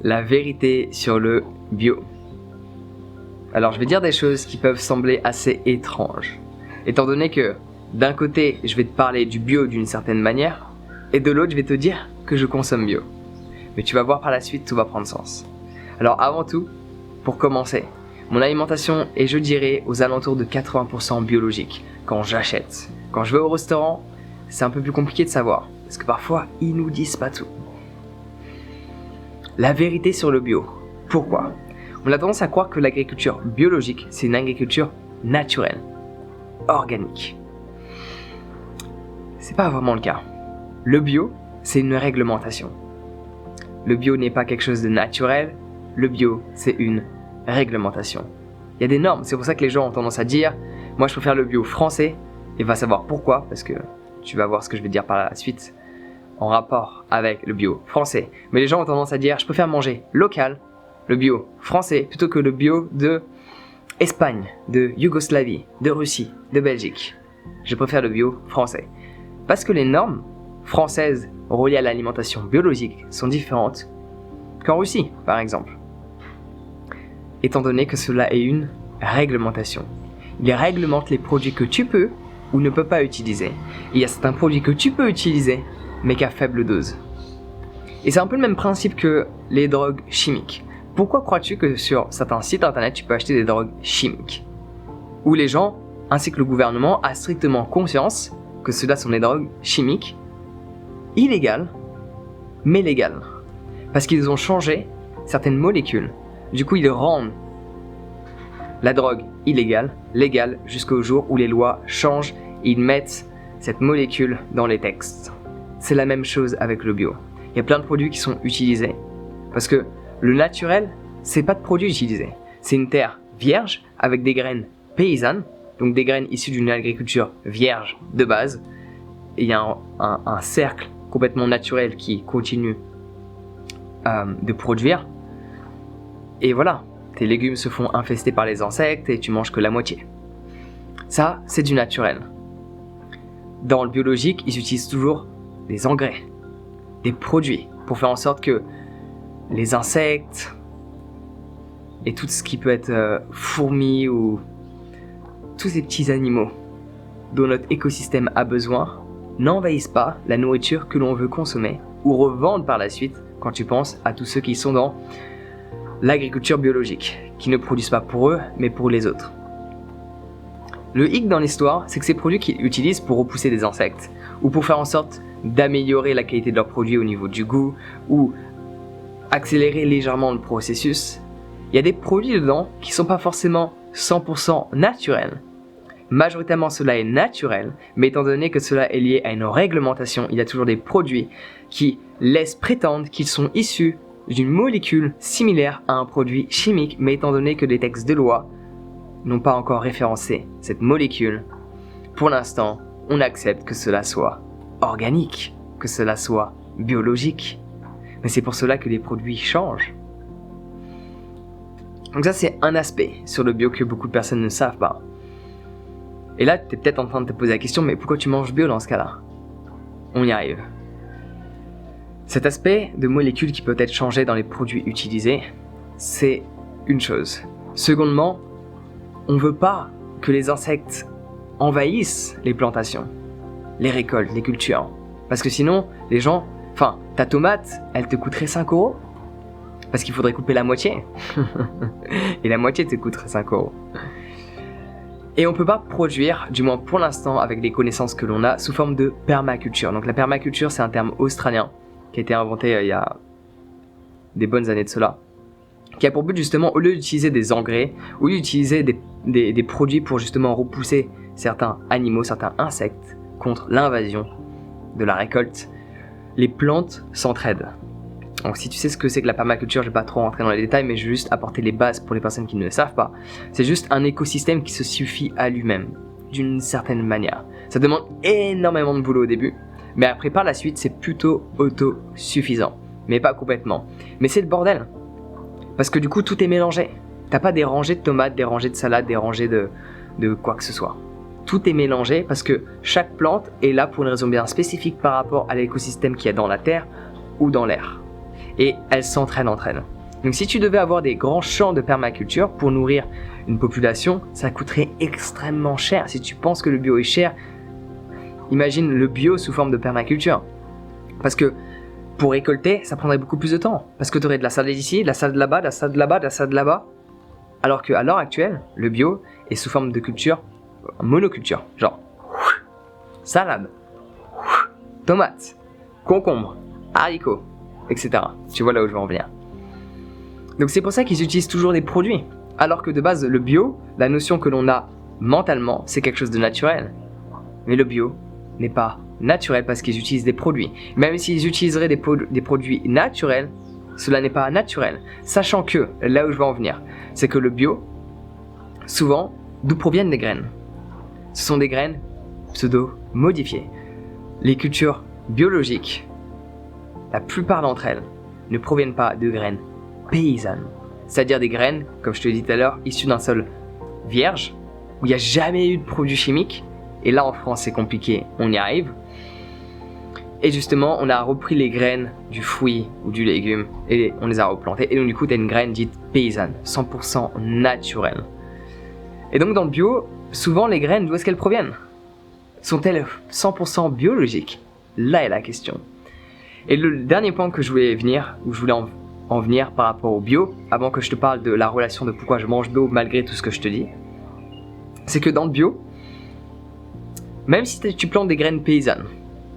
La vérité sur le bio. Alors je vais dire des choses qui peuvent sembler assez étranges, étant donné que d'un côté je vais te parler du bio d'une certaine manière, et de l'autre je vais te dire que je consomme bio. Mais tu vas voir par la suite, tout va prendre sens. Alors avant tout, pour commencer, mon alimentation est, je dirais, aux alentours de 80% biologique quand j'achète. Quand je vais au restaurant, c'est un peu plus compliqué de savoir, parce que parfois ils nous disent pas tout. La vérité sur le bio. Pourquoi ? On a tendance à croire que l'agriculture biologique, c'est une agriculture naturelle, organique. C'est pas vraiment le cas. Le bio, c'est une réglementation. Le bio n'est pas quelque chose de naturel, le bio, c'est une réglementation. Il y a des normes, c'est pour ça que les gens ont tendance à dire « Moi, je préfère le bio français » et va savoir pourquoi, parce que tu vas voir ce que je vais te dire par la suite en rapport avec le bio français. Mais les gens ont tendance à dire « Je préfère manger local, le bio français, plutôt que le bio de Espagne, de Yougoslavie, de Russie, de Belgique. Je préfère le bio français. » Parce que les normes françaises reliées à l'alimentation biologique sont différentes qu'en Russie, par exemple. Étant donné que cela est une réglementation. Il réglemente les produits que tu peux ou ne peux pas utiliser. Et il y a certains produits que tu peux utiliser, mais qu'à faible dose. Et c'est un peu le même principe que les drogues chimiques. Pourquoi crois-tu que sur certains sites internet, tu peux acheter des drogues chimiques ? Où les gens, ainsi que le gouvernement, a strictement conscience que cela sont des drogues chimiques, illégales, mais légales. Parce qu'ils ont changé certaines molécules. Du coup, ils rendent la drogue illégale, légale, jusqu'au jour où les lois changent et ils mettent cette molécule dans les textes. C'est la même chose avec le bio. Il y a plein de produits qui sont utilisés. Parce que le naturel, c'est pas de produits utilisés. C'est une terre vierge avec des graines paysannes, donc des graines issues d'une agriculture vierge de base. Et il y a un cercle complètement naturel qui continue de produire. Et voilà, tes légumes se font infester par les insectes et tu manges que la moitié. Ça, c'est du naturel. Dans le biologique, ils utilisent toujours des engrais, des produits, pour faire en sorte que les insectes et tout ce qui peut être fourmis ou tous ces petits animaux dont notre écosystème a besoin n'envahissent pas la nourriture que l'on veut consommer ou revendre par la suite quand tu penses à tous ceux qui sont dans l'agriculture biologique, qui ne produisent pas pour eux, mais pour les autres. Le hic dans l'histoire, c'est que ces produits qu'ils utilisent pour repousser des insectes, ou pour faire en sorte d'améliorer la qualité de leurs produits au niveau du goût, ou accélérer légèrement le processus, il y a des produits dedans qui ne sont pas forcément 100% naturels. Majoritairement cela est naturel, mais étant donné que cela est lié à une réglementation, il y a toujours des produits qui laissent prétendre qu'ils sont issus d'une molécule similaire à un produit chimique, mais étant donné que les textes de loi n'ont pas encore référencé cette molécule, pour l'instant, on accepte que cela soit organique, que cela soit biologique. Mais c'est pour cela que les produits changent. Donc ça, c'est un aspect sur le bio que beaucoup de personnes ne savent pas. Et là, tu es peut-être en train de te poser la question, mais pourquoi tu manges bio dans ce cas-là ? On y arrive. Cet aspect de molécules qui peuvent être changées dans les produits utilisés, c'est une chose. Secondement, on ne veut pas que les insectes envahissent les plantations, les récoltes, les cultures. Parce que sinon, les gens... Enfin, ta tomate, elle te coûterait 5 €. Parce qu'il faudrait couper la moitié. Et la moitié te coûterait 5 €. Et on ne peut pas produire, du moins pour l'instant, avec les connaissances que l'on a, sous forme de permaculture. Donc la permaculture, c'est un terme australien qui a été inventé il y a des bonnes années de cela, qui a pour but justement, au lieu d'utiliser des engrais, au lieu d'utiliser des produits pour justement repousser certains animaux, certains insectes contre l'invasion de la récolte, les plantes s'entraident. Donc si tu sais ce que c'est que la permaculture, je ne vais pas trop rentrer dans les détails, mais je vais juste apporter les bases pour les personnes qui ne le savent pas. C'est juste un écosystème qui se suffit à lui-même, d'une certaine manière. Ça demande énormément de boulot au début, mais après par la suite c'est plutôt autosuffisant, mais pas complètement. Mais c'est le bordel, parce que du coup tout est mélangé. T'as pas des rangées de tomates, des rangées de salades, des rangées de quoi que ce soit. Tout est mélangé parce que chaque plante est là pour une raison bien spécifique par rapport à l'écosystème qu'il y a dans la terre ou dans l'air. et elles s'entraînent entre elles. Donc si tu devais avoir des grands champs de permaculture pour nourrir une population, ça coûterait extrêmement cher. Si tu penses que le bio est cher, imagine le bio sous forme de permaculture. Parce que pour récolter, ça prendrait beaucoup plus de temps. Parce que tu aurais de la salade ici, de la salade là-bas, de la salade là-bas, de la salade là-bas. Alors qu'à l'heure actuelle, le bio est sous forme de culture, monoculture. Genre, salade, tomates, concombres, haricots, etc. Tu vois là où je veux en venir. Donc c'est pour ça qu'ils utilisent toujours des produits. Alors que de base, le bio, la notion que l'on a mentalement, c'est quelque chose de naturel. Mais le bio n'est pas naturel parce qu'ils utilisent des produits. Même s'ils utiliseraient des produits naturels, cela n'est pas naturel. Sachant que, là où je veux en venir, c'est que le bio, souvent, d'où proviennent les graines? Ce sont des graines pseudo-modifiées. Les cultures biologiques, la plupart d'entre elles, ne proviennent pas de graines paysannes. C'est-à-dire des graines, comme je te l'ai dit tout à l'heure, issues d'un sol vierge, où il n'y a jamais eu de produits chimiques. Et là en France c'est compliqué, on y arrive. Et justement on a repris les graines du fruit ou du légume et on les a replantées. Et donc du coup tu as une graine dite paysanne, 100% naturelle. Et donc dans le bio, souvent les graines, d'où est-ce qu'elles proviennent? Sont-elles 100% biologiques? Là est la question. Et le dernier point que je voulais venir, où je voulais en venir par rapport au bio, avant que je te parle de la relation de pourquoi je mange bio malgré tout ce que je te dis, c'est que dans le bio, même si tu plantes des graines paysannes,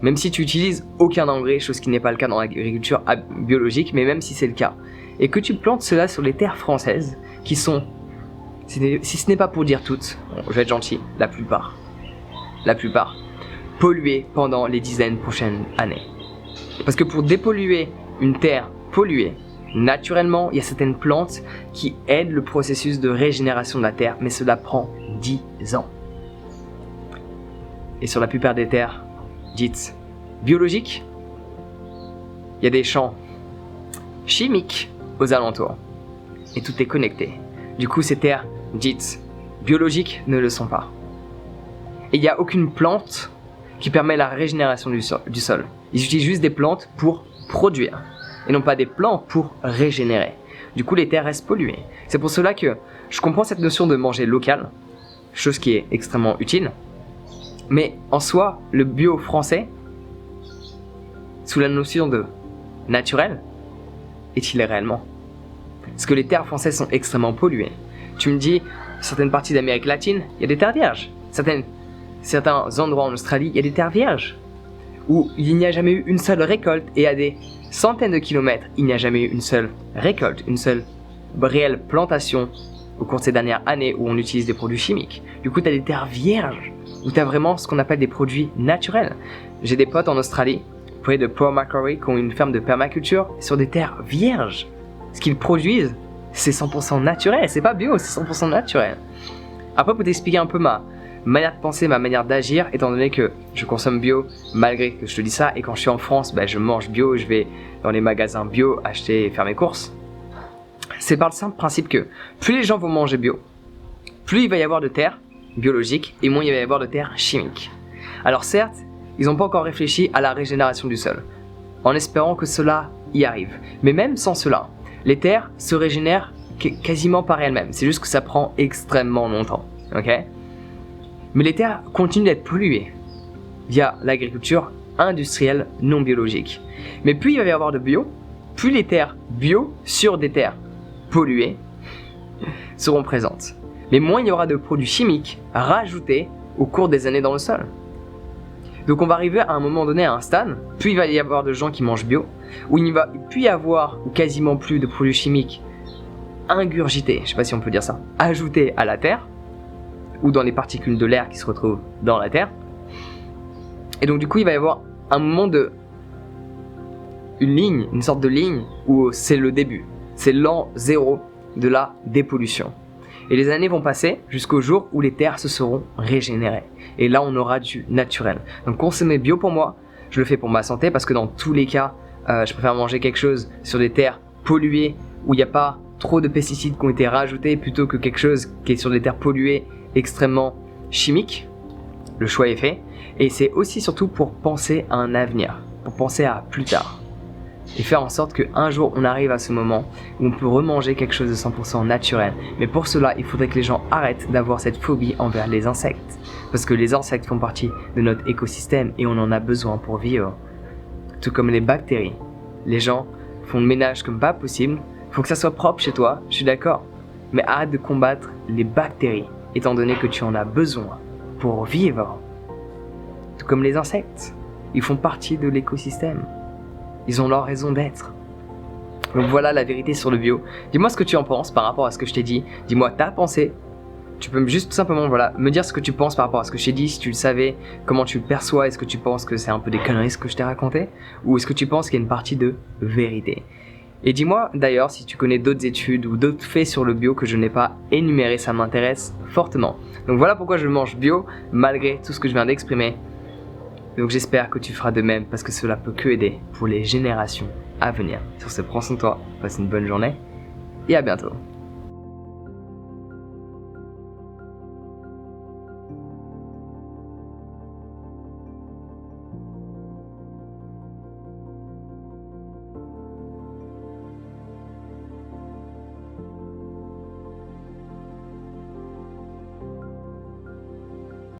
même si tu utilises aucun engrais, chose qui n'est pas le cas dans l'agriculture biologique, mais même si c'est le cas, et que tu plantes cela sur les terres françaises, qui sont, si ce n'est pas pour dire toutes, bon, je vais être gentil, la plupart, polluées pendant les dizaines prochaines années. Parce que pour dépolluer une terre polluée, naturellement, il y a certaines plantes qui aident le processus de régénération de la terre, mais cela prend 10 ans. Et sur la plupart des terres dites biologiques, il y a des champs chimiques aux alentours. Et tout est connecté. Du coup, ces terres dites biologiques ne le sont pas. Et il n'y a aucune plante qui permet la régénération du sol. Ils utilisent juste des plantes pour produire, et non pas des plantes pour régénérer. Du coup, les terres restent polluées. C'est pour cela que je comprends cette notion de manger local, chose qui est extrêmement utile. Mais en soi, le bio français, sous la notion de naturel, est-il réellement? Parce que les terres françaises sont extrêmement polluées. Tu me dis, certaines parties d'Amérique latine, il y a des terres vierges. Certains endroits en Australie, il y a des terres vierges. Où il n'y a jamais eu une seule récolte, et à des centaines de kilomètres, il n'y a jamais eu une seule récolte, une seule réelle plantation au cours de ces dernières années où on utilise des produits chimiques. Du coup, tu as des terres vierges, où tu as vraiment ce qu'on appelle des produits naturels. J'ai des potes en Australie, près de Port Macquarie, qui ont une ferme de permaculture sur des terres vierges. Ce qu'ils produisent, c'est 100% naturel, c'est pas bio, c'est 100% naturel. Après, pour t'expliquer un peu ma manière de penser, ma manière d'agir, étant donné que je consomme bio, malgré que je te dis ça, et quand je suis en France, je mange bio, je vais dans les magasins bio acheter et faire mes courses. C'est par le simple principe que plus les gens vont manger bio, plus il va y avoir de terres biologiques et moins il va y avoir de terres chimiques. Alors certes, ils n'ont pas encore réfléchi à la régénération du sol, en espérant que cela y arrive. Mais même sans cela, les terres se régénèrent quasiment par elles-mêmes. C'est juste que ça prend extrêmement longtemps. Ok ? Mais les terres continuent d'être polluées via l'agriculture industrielle non biologique. Mais plus il va y avoir de bio, plus les terres bio sur des terres polluées seront présentes. Mais moins il y aura de produits chimiques rajoutés au cours des années dans le sol. Donc on va arriver à un moment donné à un stade, plus il va y avoir de gens qui mangent bio, où il ne va plus y avoir ou quasiment plus de produits chimiques ingurgités, je ne sais pas si on peut dire ça, ajoutés à la terre, ou dans les particules de l'air qui se retrouvent dans la terre. Et donc du coup il va y avoir un moment une sorte de ligne où c'est le début, c'est l'an zéro de la dépollution. Et les années vont passer jusqu'au jour où les terres se seront régénérées. Et là on aura du naturel. Donc consommer bio pour moi, je le fais pour ma santé parce que dans tous les cas, je préfère manger quelque chose sur des terres polluées où il n'y a pas trop de pesticides qui ont été rajoutés plutôt que quelque chose qui est sur des terres polluées extrêmement chimiques. Le choix est fait. Et c'est aussi surtout pour penser à un avenir, pour penser à plus tard. et faire en sorte qu'un jour on arrive à ce moment où on peut remanger quelque chose de 100% naturel. Mais pour cela, il faudrait que les gens arrêtent d'avoir cette phobie envers les insectes. Parce que les insectes font partie de notre écosystème et on en a besoin pour vivre. Tout comme les bactéries. Les gens font le ménage comme pas possible. Faut que ça soit propre chez toi, je suis d'accord. Mais arrête de combattre les bactéries, étant donné que tu en as besoin pour vivre. Tout comme les insectes. Ils font partie de l'écosystème. Ils ont leur raison d'être. Donc voilà la vérité sur le bio. Dis-moi ce que tu en penses par rapport à ce que je t'ai dit. Dis-moi ta pensée. Tu peux juste tout simplement me dire ce que tu penses par rapport à ce que je t'ai dit, si tu le savais, comment tu le perçois, est-ce que tu penses que c'est un peu des conneries ce que je t'ai raconté, ou est-ce que tu penses qu'il y a une partie de vérité. Et dis-moi d'ailleurs si tu connais d'autres études ou d'autres faits sur le bio que je n'ai pas énumérés, ça m'intéresse fortement. Donc voilà pourquoi je mange bio malgré tout ce que je viens d'exprimer. Donc j'espère que tu feras de même parce que cela peut que aider pour les générations à venir. Sur ce, prends soin de toi, passe une bonne journée et à bientôt.